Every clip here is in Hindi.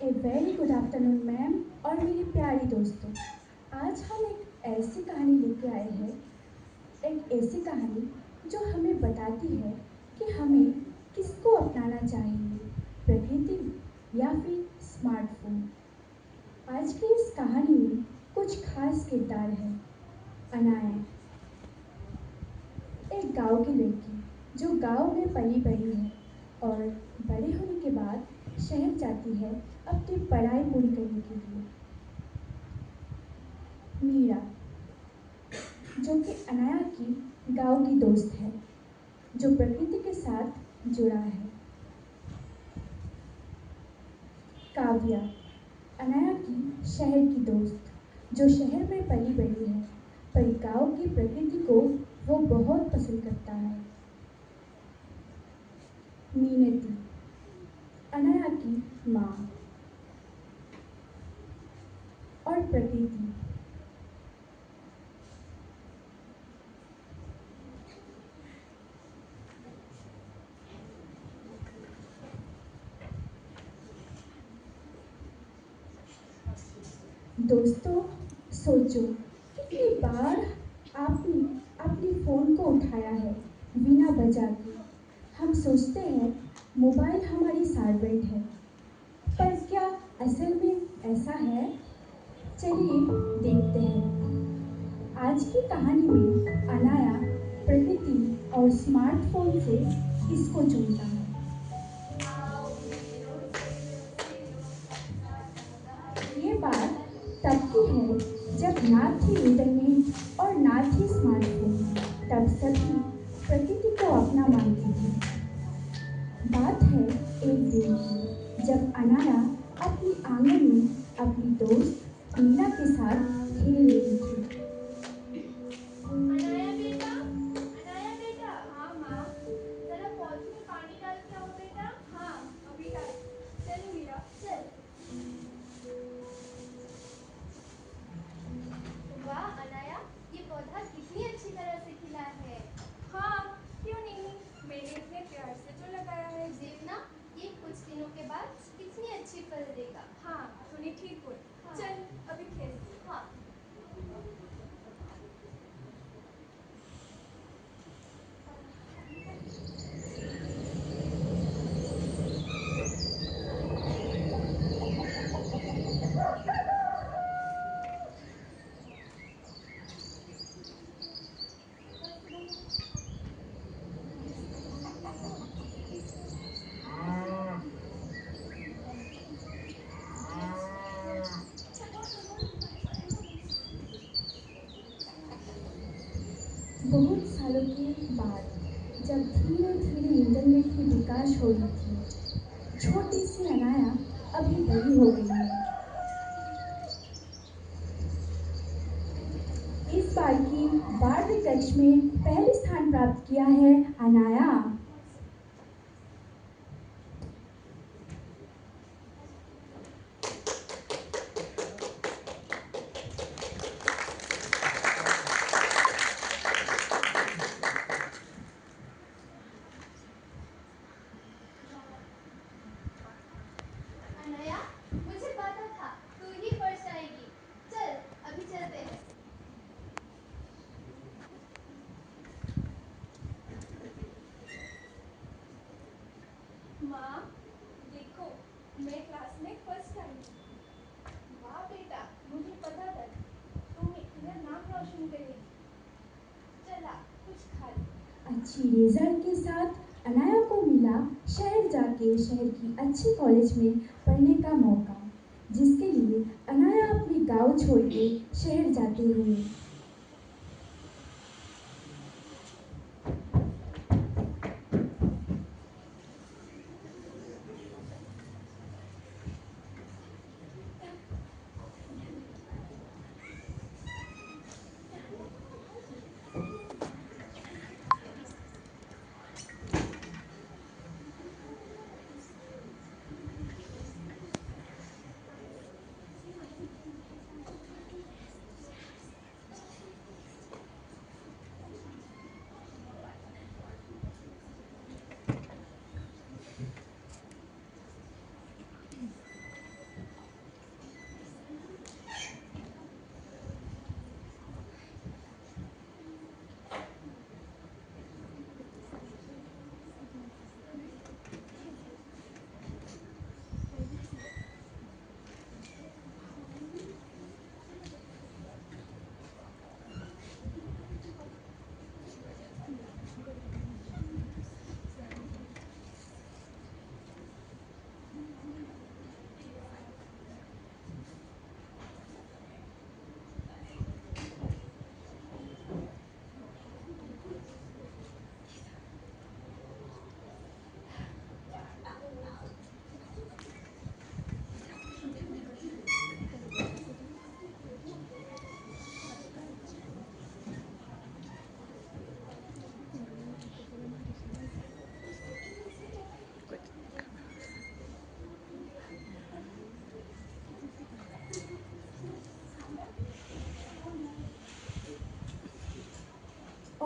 वेरी गुड आफ्टरनून मैम और मेरी प्यारी दोस्तों। आज हम एक ऐसी कहानी लेके आए हैं, एक ऐसी कहानी जो हमें बताती है कि हमें किसको अपनाना चाहिए, प्रकृति या फिर स्मार्टफोन। आज की इस कहानी में कुछ खास किरदार हैं। अनाया, एक गांव की लड़की जो गांव में पली बड़ी है और बड़े होने के बाद शहर जाती है अपनी पढ़ाई पूरी करने के लिए। मीरा, जो कि अनाया की गांव की दोस्त है, जो प्रकृति के साथ जुड़ा है। काव्या, अनाया की शहर की दोस्त, जो शहर में पली बड़ी है पर गांव की प्रकृति को वो बहुत पसंद करता है। मीनती, अनाया की माँ और प्रकृति। दोस्तों, सोचो कितनी बार आपने अपने फ़ोन को उठाया है बिना बजा के। हम सोचते हैं मोबाइल हमारी सर्वेंट है, पर क्या असल में ऐसा है? चलिए देखते हैं। आज की कहानी में अनाया प्रकृति और स्मार्टफोन से किसको चुनता है। ये बात तब की है जब ना थी इंटरनेट और ना थी स्मार्टफोन। तब सभी प्रकृति को अपना मानते थे। बात है एक दिन की, जब अनाया अपनी आंगन में अपनी दोस्त मीरा के साथ खेल रही थी। अनाया बेटा, अनाया बेटा। हाँ माँ। जरा पौधे में पानी डाल के आओ बेटा। हाँ, अभी डाल। चल मीरा, चल। वाह अनाया, ये पौधा कितनी अच्छी तरह से खिला है। हाँ, क्यों नहीं, मैंने इतने प्यार से तो लगाया है। देखना, ये कुछ दिनों के बाद कितनी अच्छी फल देगा। हाँ, तूने ठीक बोला। हाँ। चल अभी खेलते हैं। हाँ। बहुत सालों के बाद जब धीरे धीरे इंटरनेट की विकास हो रही थी, छोटी सी अनाया अभी बड़ी हो गई है। इस बार की 12वीं कक्षा में पहले स्थान प्राप्त किया है अनाया। अनाया, मुझे पता था तू ही फर्स्ट आएगी। चल अभी चलते हैं। माँ, देखो, मैं क्लास में फर्स्ट आई हूँ। वाह बेटा, मुझे पता था तुम मेरा नाम रोशन करेगी। चला, कुछ खा ले। अच्छी रिजल्ट के साथ अनाया को मिला शहर जाके शहर की अच्छी कॉलेज में पढ़ने का मौका, जिसके लिए अनाया अपनी गांव छोड़ के शहर जाते हुए।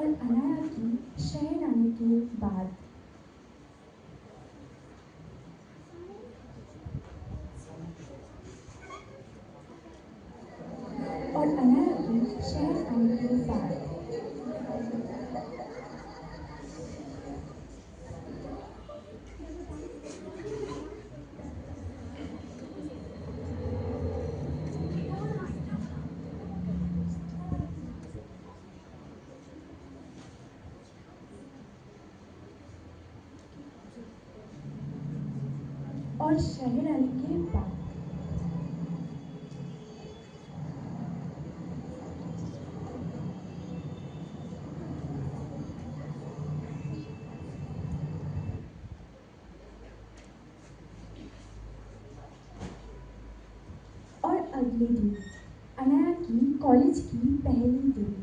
और अनाया की शहर आने के बाद। और अनाया की शहर आने के बाद। और शहर आने के बाद। और अगले दिन अनाया की कॉलेज की पहली दिन।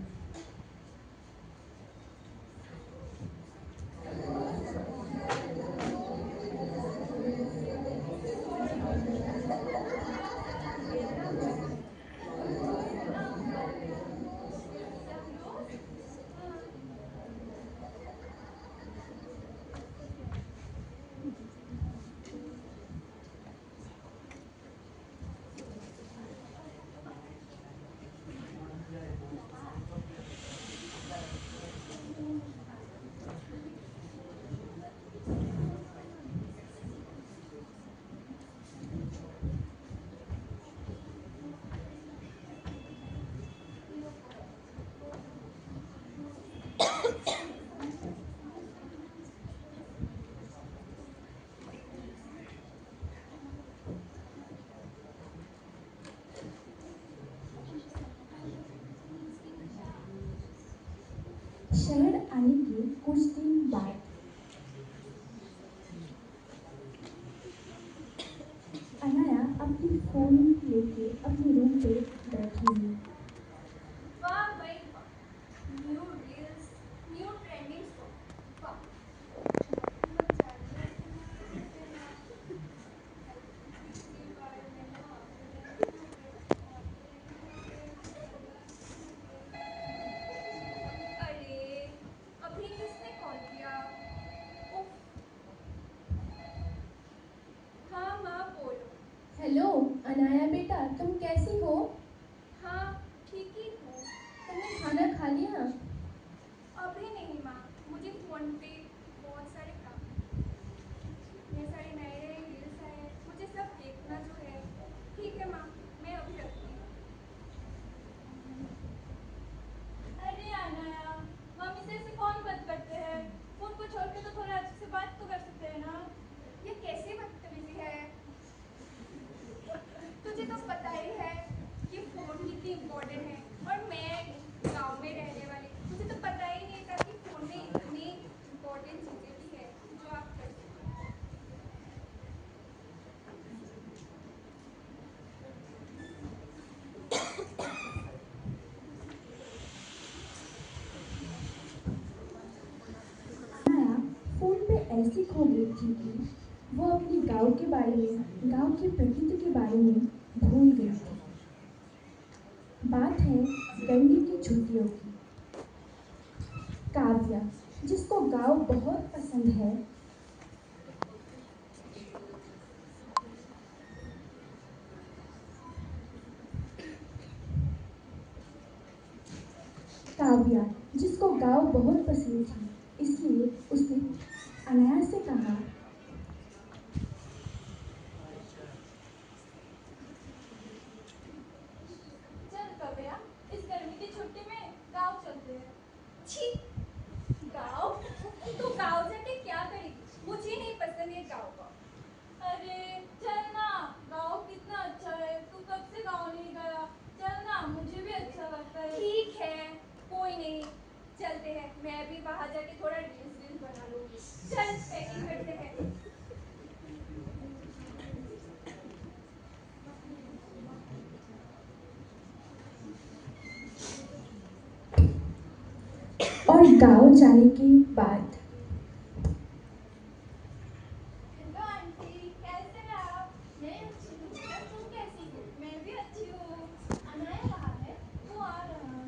शहर आने के कुछ दिन बाद। अनाया अपनी फोन लेके अपने रूम पे बैठी हुई। वाह भाई वाह, new reels, new trending song, वाह। अरे अभी किसने कॉल किया? उफ। हाँ माँ बोलो। हेलो अनाया बेटा, तुम कैसी हो? हाँ ठीक ही हूँ। तुमने खाना खा लिया? अभी नहीं माँ, मुझे फ़ोन पे बहुत सारे काम हैं। ये सारे नए नए रील्स आए हैं, मुझे सब देखना जो है। ठीक है माँ, मैं अभी रखती हूँ। अरे अनाया, मम्मी से ऐसे कौन बात करते हैं? फोन को छोड़ के तो थोड़ा अच्छे से बात तो कर सकते हैं ना। ये कैसी बदतमीजी है? तुझे तो पता ही है कि फ़ोन कितनी इम्पोर्टेंट है, और मैं गांव में रहने वाली, मुझे तो पता ही नहीं था कि फ़ोन में इतनी इम्पोर्टेंट चीज़ें भी है जो आप कर सकते हो। अनाया फोन पे ऐसी खो गई थी कि वो अपने गांव के बारे में, गांव की प्रकृति के बारे में भूल गई थी। बात है गर्मी की छुट्टियों की। काव्या, जिसको गांव बहुत पसंद है, काव्या जिसको गांव बहुत पसंद थी, इसलिए उसने अनाया से कहा, चल कव्या, इस गर्मी की छुट्टी में गाँव चलते हैं। छी, गाँव? तू गाँव जाके क्या करेगी? मुझे नहीं पसंद ये गाँव का। अरे चल ना, गाँव कितना अच्छा है। तू कब से गाँव नहीं गया? चल ना, मुझे भी अच्छा लगता है। ठीक है, कोई नहीं, चलते हैं। मैं भी वहाँ जाके थोड़ा रील्स वील्स बना लूँगी। चल पैकिंग करते हैं। और गांव जाने के बाद। हेलो आंटी, कैसे हैं आप? मैं अच्छी हूँ, और तुम कैसी हो? मैं भी अच्छी हूँ। अनाया कहाँ है? वो आ रहा है।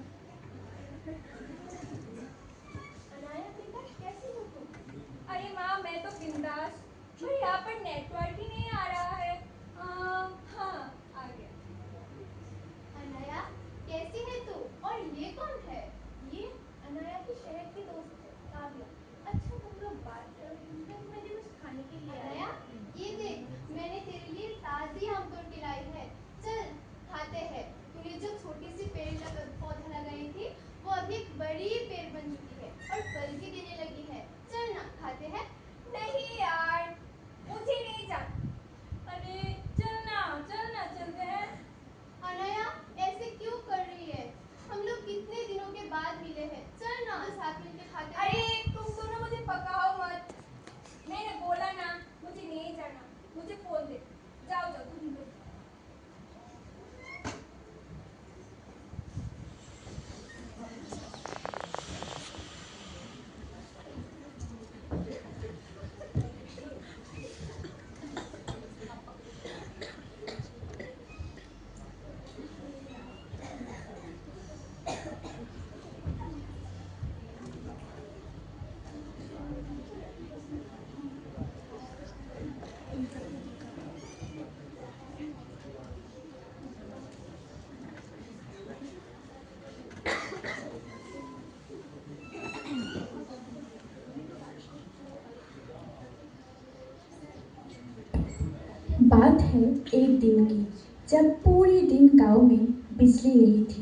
बात है एक दिन की, जब पूरे दिन गांव में बिजली नहीं थी।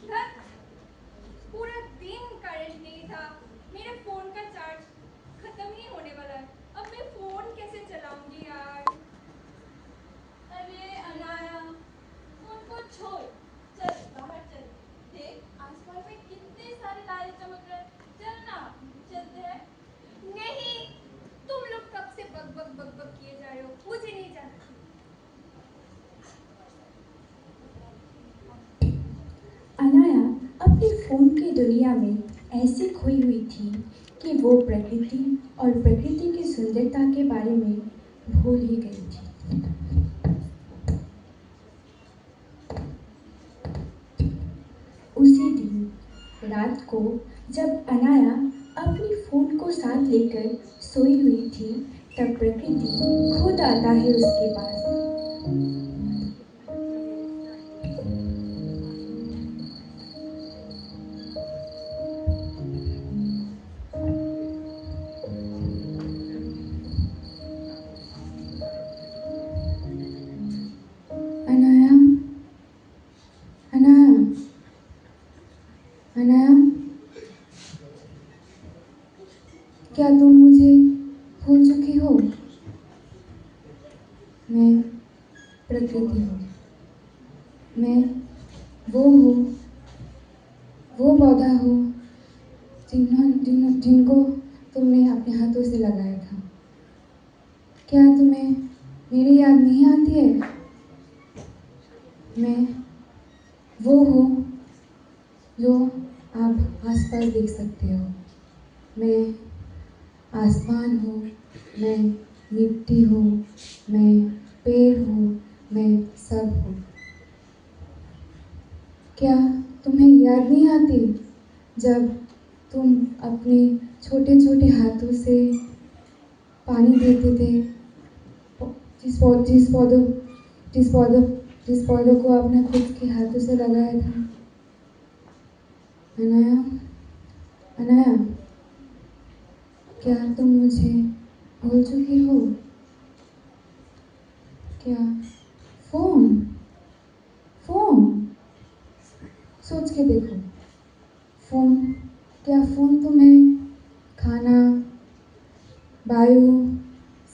धत, पूरा दिन करंट नहीं था। मेरे फोन का चार्ज खत्म ही होने वाला है। अब मैं फोन कैसे चलाऊंगी यार? अरे अनाया, फोन को छोड़, चल बाहर चल। देख आसमान में कितने सारे तारे चमक रहे हैं। चल ना, चलते हैं। नहीं, तुम लोग कब से बक बक बक बक किए जा रहे हो, मुझे नहीं जाना। अनाया अपने फोन की दुनिया में ऐसी खोई हुई थी कि वो प्रकृति और प्रकृति की सुंदरता के बारे में भूल ही गई थी। उसी दिन रात को जब अनाया अपनी फोन को साथ लेकर सोई हुई थी, तब प्रकृति खुद आता है उसके पास। अनाया, अनाया, अनाया, क्या तुम मुझे भूल चुकी हो? मैं प्रकृति हूँ। मैं वो हूँ, वो पौधा हूँ जिनको तुमने अपने हाथों से लगाया था। क्या तुम्हें मेरी याद नहीं आती है? मैं वो हूँ जो आप आसपास देख सकते हो। मैं आसमान हूँ, मैं मिट्टी हूँ, मैं पेड़ हूँ, मैं सब हूँ। क्या तुम्हें याद नहीं आती जब तुम अपने छोटे छोटे हाथों से पानी देते थे, जिस पौ- जिस पौधों जिस पौधों जिस पौधों को आपने खुद के हाथों से लगाया था? अनाया, अनाया, क्या तुम मुझे भूल चुकी हो? क्या फोन फोन सोच के देखो। फोन क्या फोन तुम्हें खाना, वायु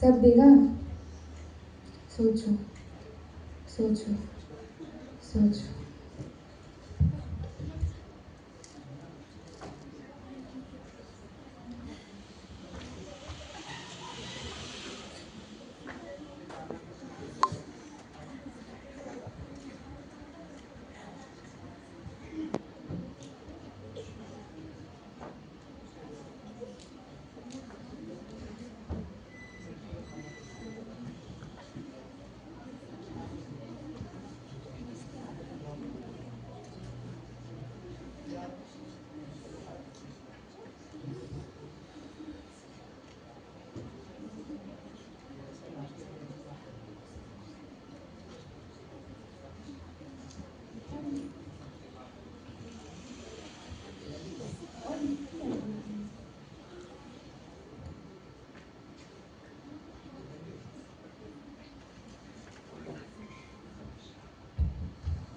सब देगा? सोचो, सोचो, सोचो।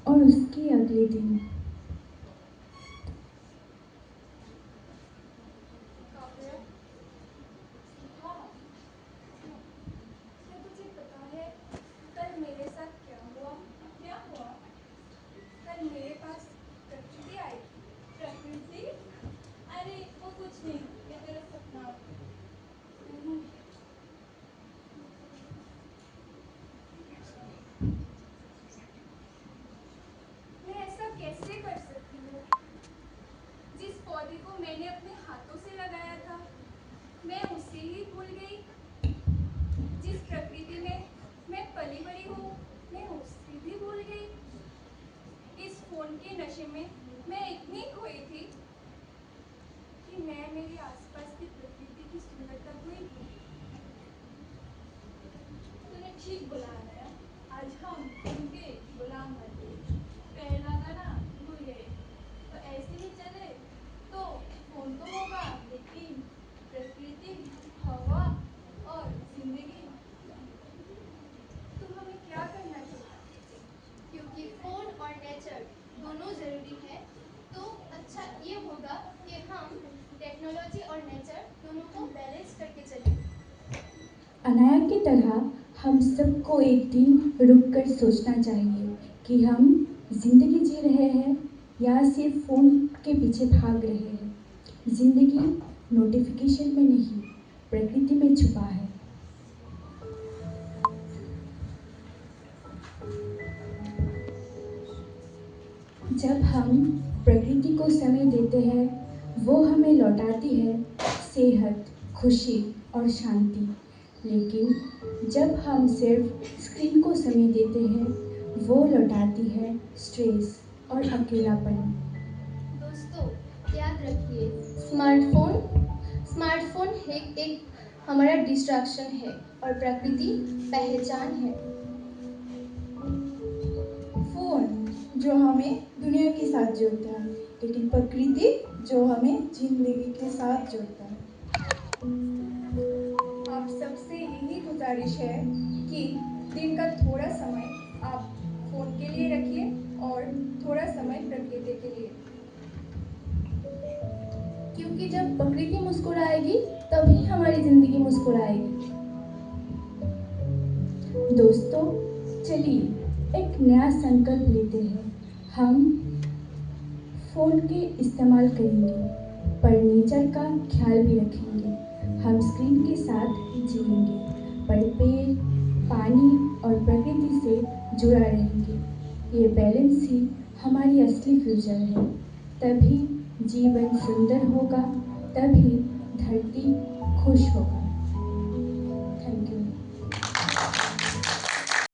और उसके अगले दिन काव्या, हाँ, क्या तुझे पता है कल मेरे साथ क्या हुआ? क्या हुआ? कल मेरे पास प्रकृति आई थी। प्रकृति? अरे वो कुछ नहीं, ये तेरा सपना। हम्म, मैं ऐसा कैसे और नेचर दोनों ज़रूरी है, तो अच्छा ये होगा कि हम टेक्नोलॉजी और नेचर दोनों को बैलेंस करके चलें। अनाया की तरह हम सबको एक दिन रुककर सोचना चाहिए कि हम जिंदगी जी रहे हैं या सिर्फ फ़ोन के पीछे भाग रहे हैं। जिंदगी नोटिफिकेशन में नहीं, प्रकृति में छुपा है। जब हम प्रकृति को समय देते हैं, वो हमें लौटाती है सेहत, खुशी और शांति। लेकिन जब हम सिर्फ स्क्रीन को समय देते हैं, वो लौटाती है स्ट्रेस और अकेलापन। दोस्तों, याद रखिए, स्मार्टफोन एक हमारा डिस्ट्रैक्शन है और प्रकृति पहचान है। फोन जो हमें दुनिया के साथ जोड़ता है, लेकिन प्रकृति जो हमें जिंदगी के साथ जोड़ता है। आप सबसे यही गुजारिश है कि दिन का थोड़ा समय आप फोन के लिए रखिए और थोड़ा समय प्रकृति के लिए, क्योंकि जब प्रकृति मुस्कुराएगी तभी हमारी जिंदगी मुस्कुराएगी। दोस्तों, चलिए एक नया संकल्प लेते हैं। हम फ़ोन के इस्तेमाल करेंगे पर नेचर का ख्याल भी रखेंगे। हम स्क्रीन के साथ जिएंगे पर पेड़, पानी और प्रकृति से जुड़ा रहेंगे। ये बैलेंस ही हमारी असली फ्यूचर है। तभी जीवन सुंदर होगा, तभी धरती खुश होगा।